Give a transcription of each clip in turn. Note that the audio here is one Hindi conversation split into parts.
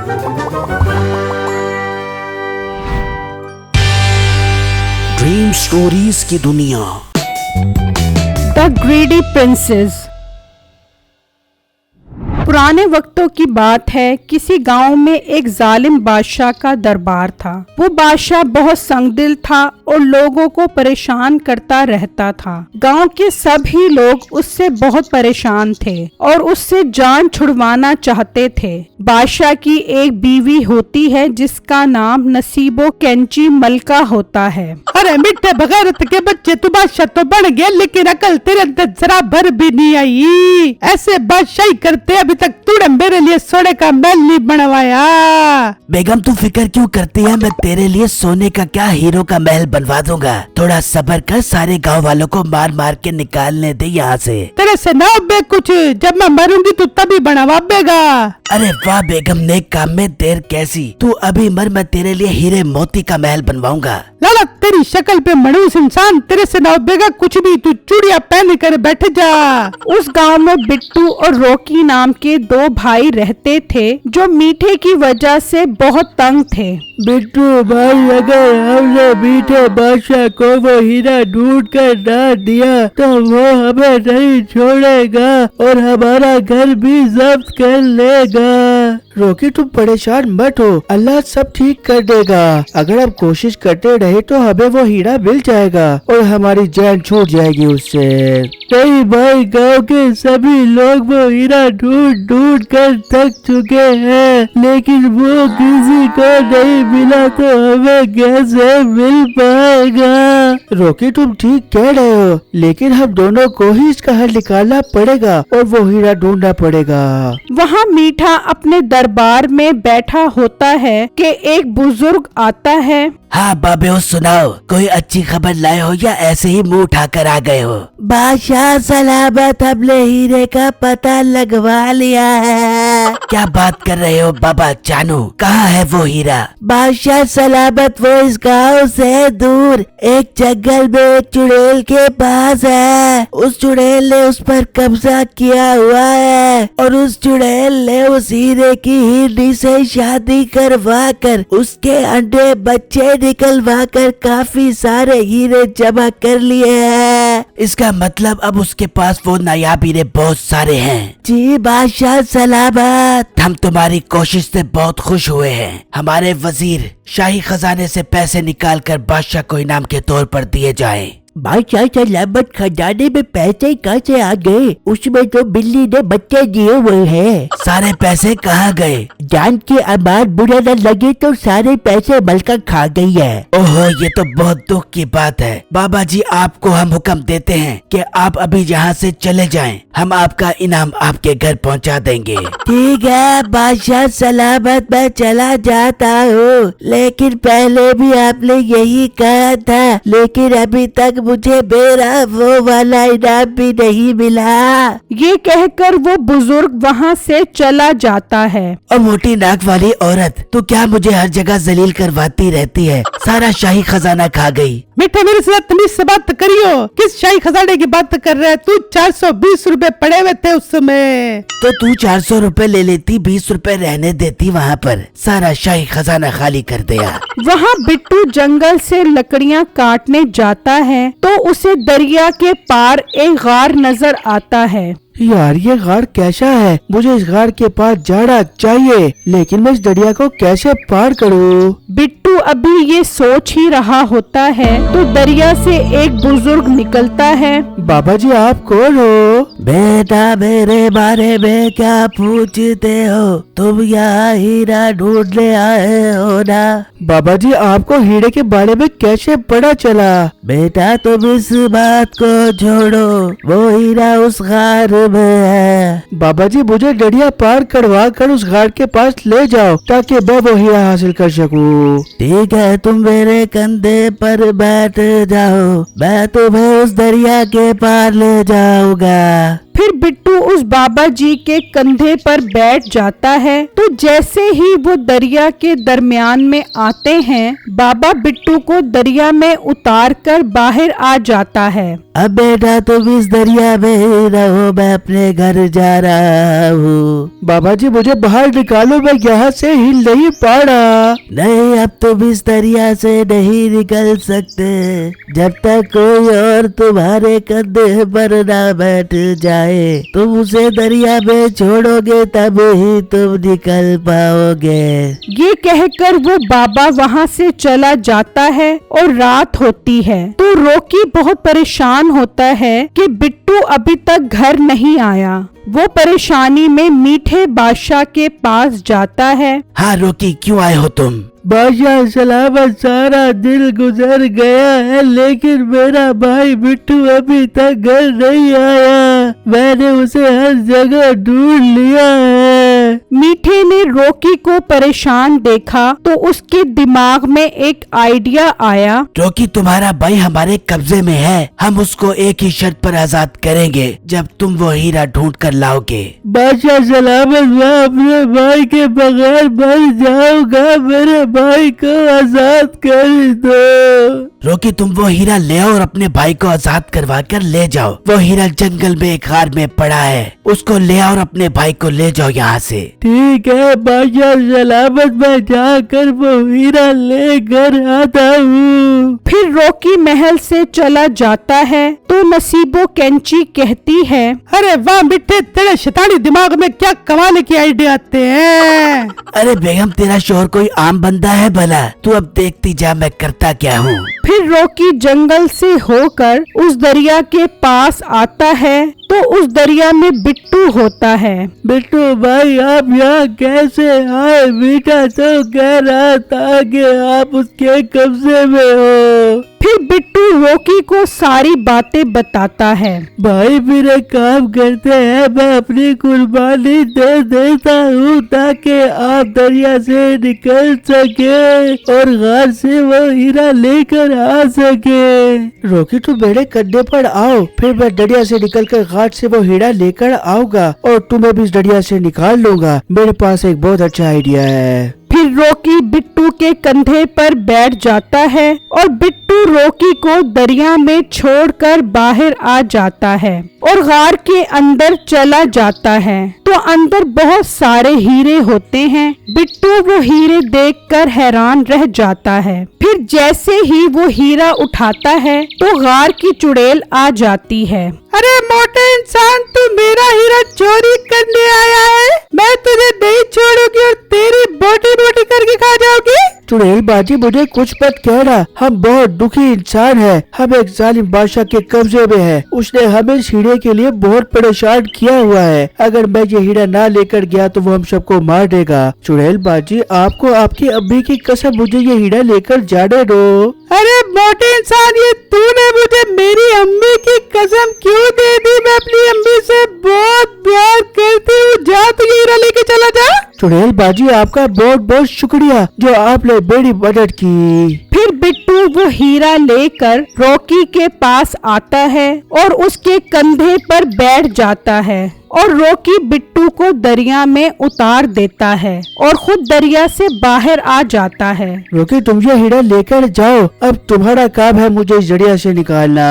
ड्रीम स्टोरीज की दुनिया। The greedy princess. पुराने वक्तों की बात है, किसी गांव में एक जालिम बादशाह का दरबार था। वो बादशाह बहुत संगदिल था और लोगों को परेशान करता रहता था। गांव के सभी लोग उससे बहुत परेशान थे और उससे जान छुड़वाना चाहते थे। बादशाह की एक बीवी होती है जिसका नाम नसीबो कैंची मलका होता है। अरे मिठे बगैरत के बच्चे, तू बादशाह तो बन गया लेकिन अकल तेरे अंदर जरा भर भी नहीं आई। ऐसे बादशाही करते अभी तक तूने मेरे लिए सोने का महल नहीं बनवाया। बेगम तू फिक्र क्यों करती है, मैं तेरे लिए सोने का क्या हीरो का महल बनवा दूंगा। थोड़ा सब्र कर, सारे गांव वालों को मार मार के निकालने दे यहाँ से। तेरे से ना बे कुछ, जब मैं मरूंगी तू तभी बनवा बेगा। अरे वाह बेगम, नेक काम में देर कैसी। तू अभी मर, मैं तेरे लिए हीरे मोती का महल बनवाऊंगा। लाला तेरी शक्ल पे मनुष्य इंसान, तेरे से ना बेगा कुछ भी, तू चूड़िया पहन कर बैठ जा। उस गांव में बिट्टू और रॉकी नाम के दो भाई रहते थे जो मीठे की वजह से बहुत तंग थे। बिट्टू भाई, अगर हमने मीठे बादशाह को वो हीरा ढूंढ कर ना दिया तो वो हमें नहीं छोड़ेगा और हमारा घर भी जब्त कर लेगा। रॉकी तुम परेशान मत हो, अल्लाह सब ठीक कर देगा। अगर हम कोशिश करते रहे तो हमें वो हीरा मिल जाएगा और हमारी जान छूट जाएगी उससे। नहीं भाई, गांव के सभी लोग वो हीरा ढूंढ ढूंढ कर थक चुके हैं, लेकिन वो किसी को नहीं मिला तो हमें कैसे मिल पाएगा। रॉकी तुम ठीक कह रहे हो, लेकिन हम दोनों को ही इसका हल निकालना पड़ेगा और वो हीरा ढूंढना पड़ेगा। वहाँ मीठा अपने दरबार में बैठा होता है कि एक बुजुर्ग आता है। हाँ बाबे सुनाओ, कोई अच्छी खबर लाए हो या ऐसे ही मुंह उठाकर आ गए हो? बादशाह सलामत, हमने हीरे का पता लगवा लिया है। क्या बात कर रहे हो बाबा जानू, कहाँ है वो हीरा? बादशाह सलामत, वो इस गांव से दूर एक जंगल में एक चुड़ैल के पास है। उस चुड़ैल ने उस पर कब्जा किया हुआ है और उस चुड़ैल ने उस हीरे की हिरनी से शादी करवा कर उसके अंडे बच्चे निकलवा कर काफी सारे हीरे जमा कर लिए हैं। इसका मतलब अब उसके पास वो नायाब हीरे बहुत सारे हैं। जी बादशाह सलामत। हम तुम्हारी कोशिश से बहुत खुश हुए हैं। हमारे वजीर शाही खजाने से पैसे निकाल कर बादशाह को इनाम के तौर पर दिए जाएं। बादशाह सलामत, खजाने में पैसे कहाँ से आ गए? उसमें तो बिल्ली ने बच्चे दिए हुए हैं। सारे पैसे कहाँ गए? जान के अमार बुरा न लगे तो सारे पैसे मलका खा गई है। ओहो, ये तो बहुत दुख की बात है। बाबा जी, आपको हम हुक्म देते हैं कि आप अभी यहाँ से चले जाएं। हम आपका इनाम आपके घर पहुँचा देंगे। ठीक है बादशाह सलामत, मैं चला जाता हूँ, लेकिन पहले भी आपने यही कहा था, लेकिन अभी तक मुझे मेरा वो वाला इनाम भी नहीं मिला। ये कहकर वो बुजुर्ग वहाँ से चला जाता है। और मोटी नाक वाली औरत, तू क्या मुझे हर जगह जलील करवाती रहती है? सारा शाही खजाना खा गई। मिठे मेरे साथ तमीज से बात करियो, किस शाही खजाने की बात कर रहा है? तू 420 रुपए पड़े हुए थे उस समय। तो तू 400 रुपए ले लेती, 20 रुपए रहने देती वहाँ पर। सारा शाही खजाना खाली कर दिया। वहाँ बिट्टू जंगल से लकड़ियाँ काटने जाता है तो उसे दरिया के पार एक गार नजर आता है। यार ये गाड़ कैसा है? मुझे इस गाड़ के पास जाना चाहिए, लेकिन मैं इस दरिया को कैसे पार करूँ? बिट्टू अभी ये सोच ही रहा होता है तो दरिया से एक बुजुर्ग निकलता है। बाबा जी, आप कौन हो? बेटा, मेरे बारे में क्या पूछते हो? तुम यहाँ हीरा ढूंढने आए हो ना? बाबा जी, आपको हीरे के बारे में कैसे पता चला? बेटा, तुम इस बात को छोड़ो, वो हीरा उस गार में है। बाबा जी, मुझे दरिया पार करवा कर उस गाड़ के पास ले जाओ ताकि मैं वो हीरा हासिल कर सकूं। ठीक है, तुम मेरे कंधे पर बैठ जाओ, मैं तुम्हें उस दरिया के पार ले जाऊंगा। फिर बिट्टू उस बाबा जी के कंधे पर बैठ जाता है। तो जैसे ही वो दरिया के दरमियान में आते हैं, बाबा बिट्टू को दरिया में उतार कर बाहर आ जाता है। अब बेटा तुम इस दरिया में ही रहो, मैं अपने घर जा रहा हूँ। बाबा जी मुझे बाहर निकालो, मैं यहाँ से हिल नहीं पा रहा। नहीं, अब तुम इस दरिया से नहीं निकल सकते जब तक कोई और तुम्हारे कंधे पर ना बैठ जाए। तुम उसे दरिया में छोड़ोगे तब ही तुम निकल पाओगे। ये कहकर वो बाबा वहाँ से चला जाता है और रात होती है। तो रॉकी बहुत परेशान होता है कि बिट्टू अभी तक घर नहीं आया। वो परेशानी में मीठे बादशाह के पास जाता है। हाँ रॉकी, क्यों आए हो तुम? बादशाह सलामत, सारा दिन गुजर गया है लेकिन मेरा भाई बिट्टू अभी तक घर नहीं आया। मैंने उसे हर जगह ढूंढ लिया है। मीठे ने रॉकी को परेशान देखा तो उसके दिमाग में एक आइडिया आया। रॉकी, तुम्हारा भाई हमारे कब्जे में है, हम उसको एक ही शर्त पर आजाद करेंगे जब तुम वो हीरा ढूंढ कर लाओगे। बादशाह सलामत, मैं अपने भाई के बगैर मर जाऊंगा, मेरे भाई को आजाद कर दो। रॉकी, तुम वो हीरा ले आओ और अपने भाई को आजाद करवा कर ले जाओ। वो हीरा जंगल में एक हार में पड़ा है, उसको ले आओ और अपने भाई को ले जाओ यहाँ से। ठीक है बादशाह सलामत, मैं जाकर वो हीरा लेकर आता हूँ। फिर रॉकी महल से चला जाता है तो नसीबो कैंची कहती है, अरे वाह बेटे, तेरे शैतानी दिमाग में क्या कमाल के आइडिया आते हैं। अरे बेगम, तेरा शोहर कोई आम बंदा है भला? तू अब देखती जा मैं करता क्या हूँ। फिर रॉकी जंगल से होकर उस दरिया के पास आता है तो उस दरिया में बिट्टू होता है। बिट्टू भाई, आप यहाँ कैसे आए? मीठा तो कह रहा था कि आप उसके कब्जे में हो। फिर बिट्टू रॉकी को सारी बातें बताता है। भाई मेरे काम करते हैं, मैं अपनी कुर्बानी दे देता हूँ ताकि आप दरिया से निकल सके और घर से वो हीरा लेकर आ सके। रॉकी, तुम मेरे कंधे पर आओ, फिर मैं दरिया से निकलकर घाट से वो हीरा लेकर आऊंगा और तुम्हें भी इस दरिया से निकाल लूंगा। मेरे पास एक बहुत अच्छा आइडिया है। फिर रॉकी बिट्टू के कंधे पर बैठ जाता है और बिट्टू रॉकी को दरिया में छोड़कर बाहर आ जाता है और गार के अंदर चला जाता है। तो अंदर बहुत सारे हीरे होते हैं। बिट्टू वो हीरे देखकर हैरान रह जाता है। फिर जैसे ही वो हीरा उठाता है तो गार की चुड़ैल आ जाती है। अरे मोटे इंसान, तू मेरा हीरा चोरी करने आया है? मैं तुझे नहीं छोड़ूंगी और तेरी बोटी बोटी करके खा जाऊंगी। चुड़ैल बाजी, मुझे कुछ मत कहना, हम बहुत दुखी इंसान हैं। हम एक जालिम बादशाह के कब्जे में हैं। उसने हमें इस हीरे के लिए बहुत परेशान किया हुआ है। अगर मैं ये हीरा ना लेकर गया तो वो हम सबको मार देगा। चुड़ैल बाजी, आपको आपकी अम्मी की कसम, मुझे ये हीरा लेकर जाने दो। अरे मोटे इंसान, ये तूने मुझे मेरी अम्मी की कसम क्यों दे दी? मैं अपनी अम्मी से बहुत प्यार करती हूँ। जा, तू ये हीरा लेके चला जा। चुड़ैल बाजी, आपका बहुत बहुत शुक्रिया जो आपने मेरी मदद की। फिर बिट्टू वो हीरा लेकर रॉकी के पास आता है और उसके कंधे पर बैठ जाता है और रॉकी बिट्टू को दरिया में उतार देता है और खुद दरिया से बाहर आ जाता है। रॉकी, तुम ये हीरा लेकर जाओ, अब तुम्हारा काम है मुझे इस दरिया से निकालना।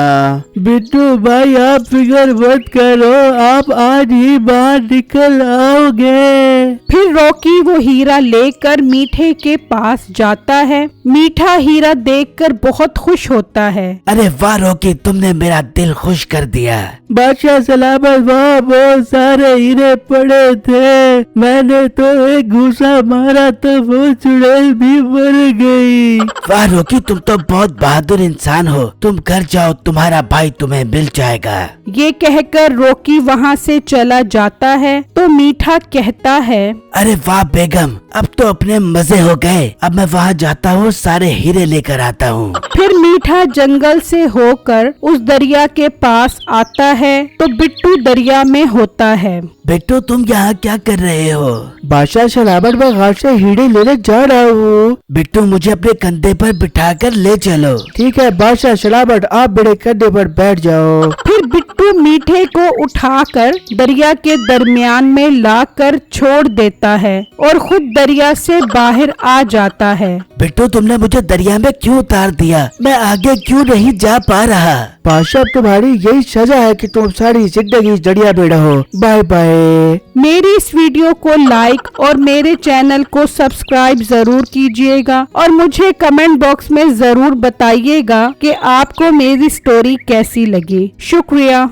बिट्टू भाई, आप फिक्र मत करो, आप आज ही बाहर निकल आओगे। फिर रॉकी वो हीरा लेकर मीठे के पास जाता है। मीठा हीरा देखकर बहुत खुश होता है। अरे वाह रॉकी, तुमने मेरा दिल खुश कर दिया। बादशाह सलामत, वहाँ बहुत सारे हीरे पड़े थे, मैंने तो एक घूसा मारा तो वो चुड़ैल भी मर गई। वाह रॉकी, तुम तो बहुत बहादुर इंसान हो। तुम घर जाओ, तुम्हारा भाई तुम्हें मिल जाएगा। ये कहकर रॉकी वहाँ से चला जाता है तो मीठा कहता है, अरे वाह बेगम, अब तो अपने मजे हो गए। अब मैं वहाँ जाता हूँ, सारे हीरे लेकर आता हूँ। फिर मीठा जंगल से होकर उस दरिया के पास आता है तो बिट्टू दरिया में होता है। बिट्टू तुम यहाँ क्या कर रहे हो? बादशाह सलामत, मैं घर से हीरे लेने जा रहा हूँ। बिट्टू मुझे अपने कंधे पर बिठाकर ले चलो। ठीक है बादशाह सलामत, आप मेरे कंधे पर बैठ जाओ। फिर बिट्टू मीठे को उठाकर दरिया के दरमियान में लाकर छोड़ देता है और खुद दरिया से बाहर आ जाता है। बिट्टू तुमने मुझे दरिया में क्यों उतार दिया? मैं आगे क्यों नहीं जा पा रहा? बादशाह तुम्हारी यही सजा है कि तुम सारी जिंदगी इस दरिया में रहो। Bye bye. मेरी इस वीडियो को लाइक और मेरे चैनल को सब्सक्राइब जरूर कीजिएगा और मुझे कमेंट बॉक्स में जरूर बताइएगा कि आपको मेरी स्टोरी कैसी लगी। शुक्रिया।